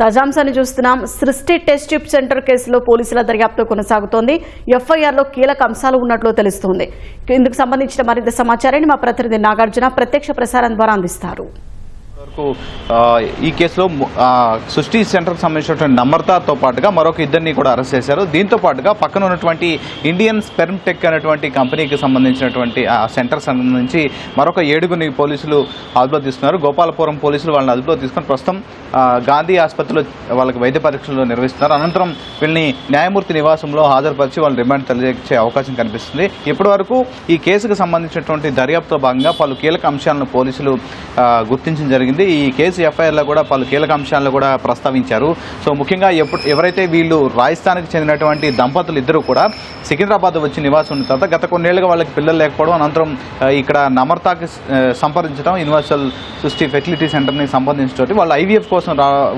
తాజాంశాన్ని చూస్తున్నాం. సృష్టి test tube centre కేసులో పోలీసుల దర్యాప్తు కొనసాగుతోంది. ఎఫ్ఐఆర్లో కీలక అంశాలు ఉన్నట్లు తెలుస్తోంది. ఇందుకు సంబంధించిన మరింత సమాచారాన్ని మా ప్రతినిధి నాగార్జున ప్రత్యక్ష ప్రసారం ద్వారా అందిస్తారు. ఈ కేసులో సృష్టి సెంటర్కి సంబంధించినటువంటి నమ్రతతో పాటుగా మరొక ఇద్దరిని కూడా అరెస్ట్ చేశారు. దీంతో పాటుగా పక్కన ఉన్నటువంటి ఇండియన్ స్పెర్మ్ టెక్ అనేటువంటి కంపెనీకి సంబంధించినటువంటి ఆ సెంటర్ సంబంధించి మరొక 7గురిని పోలీసులు అదుపులో తీసుకున్నారు. గోపాలపురం పోలీసులు వాళ్ళని అదుపులో తీసుకుని ప్రస్తుతం గాంధీ ఆసుపత్రిలో వాళ్ళకి వైద్య పరీక్షలు నిర్వహిస్తున్నారు. అనంతరం వీళ్ళని న్యాయమూర్తి నివాసంలో హాజరుపరిచి వాళ్ళు రిమాండ్ తెలియజేసే అవకాశం కనిపిస్తుంది. ఇప్పటి వరకు ఈ కేసుకు సంబంధించినటువంటి దర్యాప్తులో భాగంగా పలు కీలక అంశాలను పోలీసులు గుర్తించడం జరిగింది. ఈ కేసు ఎఫ్ఐఆర్లో కూడా పలు కీలక అంశాలను కూడా ప్రస్తావించారు. సో ముఖ్యంగా ఎవరైతే వీళ్ళు రాజస్థాన్కి చెందినటువంటి దంపతులు ఇద్దరు కూడా సికింద్రాబాద్ వచ్చి నివాసం ఉన్న తర్వాత గత కొన్నేళ్లుగా వాళ్ళకి పిల్లలు లేకపోవడం, అనంతరం ఇక్కడ నమ్రతకి సంప్రదించడం, యూనివర్సల్ సృష్టి ఫెర్టిలిటీ సెంటర్ని సంబంధించడం, వాళ్ళు ఐవీఎఫ్ కోసం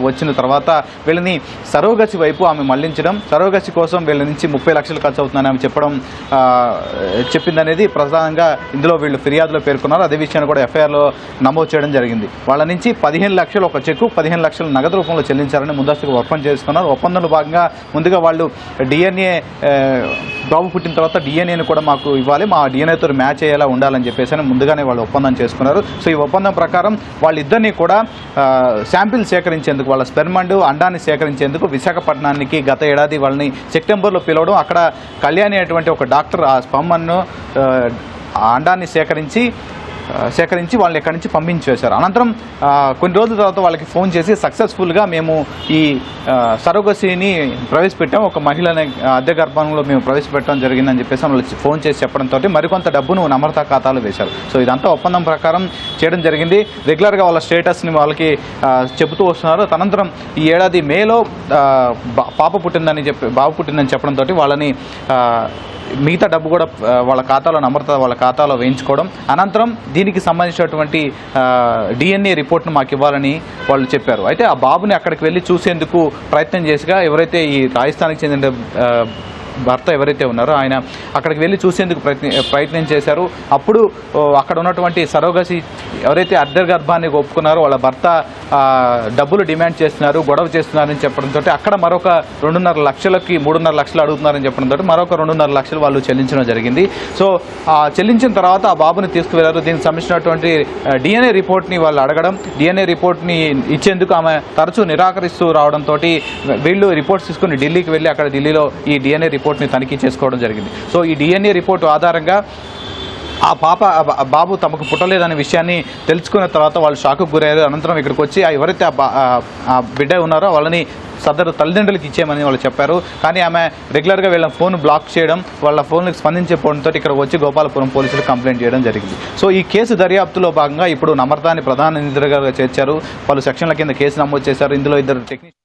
వచ్చిన తర్వాత వీళ్ళని సరోగసి వైపు ఆమె మళ్లించడం, సరోగసి కోసం వీళ్ళ నుంచి 30 లక్షలు ఖర్చు అవుతుందని ఆమె చెప్పిందనేది ప్రధానంగా ఇందులో వీళ్ళు ఫిర్యాదులో పేర్కొన్నారు. అదే విషయాన్ని కూడా ఎఫ్ఐఆర్లో నమోదు చేయడం జరిగింది. వాళ్ళ నుంచి 15 లక్షలు ఒక చెక్కు 15 లక్షలు నగదు రూపంలో చెల్లించారని ముందస్తుగా ఒప్పందం చేసుకున్నారు. ఒప్పందంలో భాగంగా ముందుగా వాళ్ళు డిఎన్ఏ బాబు పుట్టిన తర్వాత డిఎన్ఏని కూడా మాకు ఇవ్వాలి, మా డిఎన్ఏతో మ్యాచ్ అయ్యేలా ఉండాలని చెప్పేసి ముందుగానే వాళ్ళు ఒప్పందం చేసుకున్నారు. సో ఈ ఒప్పందం ప్రకారం వాళ్ళిద్దరినీ కూడా శాంపిల్ సేకరించేందుకు, వాళ్ళ స్పెర్మ్ అండ్ అండాన్ని సేకరించేందుకు విశాఖపట్నానికి గత ఏడాది వాళ్ళని సెప్టెంబర్లో పిలవడం, అక్కడ కళ్యాణి అనేటువంటి ఒక డాక్టర్ ఆ స్పెర్మ్ను అండాన్ని సేకరించి వాళ్ళని ఎక్కడి నుంచి పంపించేశారు. అనంతరం కొన్ని రోజుల తర్వాత వాళ్ళకి ఫోన్ చేసి సక్సెస్ఫుల్గా మేము ఈ సరోగసీని ప్రవేశపెట్టాం, ఒక మహిళని అద్దె గర్భంలో మేము ప్రవేశపెట్టడం జరిగిందని చెప్పేసి వాళ్ళు ఫోన్ చేసి చెప్పడంతో మరికొంత డబ్బును నమ్రత ఖాతాలో వేశారు. సో ఇదంతా ఒప్పందం ప్రకారం చేయడం జరిగింది. రెగ్యులర్గా వాళ్ళ స్టేటస్ని వాళ్ళకి చెబుతూ వస్తున్నారు. అనంతరం ఈ ఏడాది మేలో బాబు పుట్టిందని చెప్పడంతో వాళ్ళని మిగతా డబ్బు కూడా వాళ్ళ ఖాతాలో నమ్రత వాళ్ళ ఖాతాలో వేయించుకోవడం, అనంతరం దీనికి సంబంధించినటువంటి డిఎన్ఏ రిపోర్ట్ను మాకు ఇవ్వాలని వాళ్ళు చెప్పారు. అయితే ఆ బాబుని అక్కడికి వెళ్ళి చూసేందుకు ప్రయత్నం చేసిగా ఎవరైతే ఈ రాజస్థాన్కి చెందిన భర్త ఎవరైతే ఉన్నారో ఆయన అక్కడికి వెళ్ళి చూసేందుకు ప్రయత్నం చేశారు. అప్పుడు అక్కడ ఉన్నటువంటి సరోగసి ఎవరైతే అద్దె గర్భాన్ని ఒప్పుకున్నారో వాళ్ళ భర్త డబ్బులు డిమాండ్ చేస్తున్నారు, గొడవ చేస్తున్నారని చెప్పడంతో అక్కడ మరొక 2.5 లక్షలకి 3.5 లక్షలు అడుగుతున్నారని చెప్పడంతో మరొక 2.5 లక్షలు వాళ్ళు చెల్లించడం జరిగింది. సో చెల్లించిన తర్వాత ఆ బాబుని తీసుకువెళ్లారు. దీనికి సంబంధించినటువంటి డిఎన్ఏ రిపోర్ట్ని వాళ్ళు అడగడం, డిఎన్ఏ రిపోర్ట్ని ఇచ్చేందుకు ఆమె తరచూ నిరాకరిస్తూ రావడంతో వీళ్ళు రిపోర్ట్స్ తీసుకుని ఢిల్లీకి వెళ్ళి అక్కడ ఢిల్లీలో ఈ డిఎన్ఏ రిపోర్ట్ని తనిఖీ చేసుకోవడం జరిగింది. సో ఈ డిఎన్ఏ రిపోర్టు ఆధారంగా ఆ బాబు తమకు పుట్టలేదనే విషయాన్ని తెలుసుకున్న తర్వాత వాళ్ళు షాక్కు గురయ్యారు. అనంతరం ఇక్కడికి వచ్చి ఎవరైతే ఆ బిడ్డ ఉన్నారో వాళ్ళని సదరు తల్లిదండ్రులకు ఇచ్చేయమని వాళ్ళు చెప్పారు. కానీ ఆమె రెగ్యులర్గా వీళ్ళ ఫోన్ బ్లాక్ చేయడం, వాళ్ళ ఫోన్లకు స్పందించకపోవడంతో ఇక్కడ వచ్చి గోపాలపురం పోలీసులు కంప్లైంట్ చేయడం జరిగింది. సో ఈ కేసు దర్యాప్తులో భాగంగా ఇప్పుడు నమ్రతాని ప్రధాన నిందితుడిగా చేర్చారు. పలు సెక్షన్ల కింద కేసు నమోదు చేశారు. ఇందులో 2 టెక్నీషియన్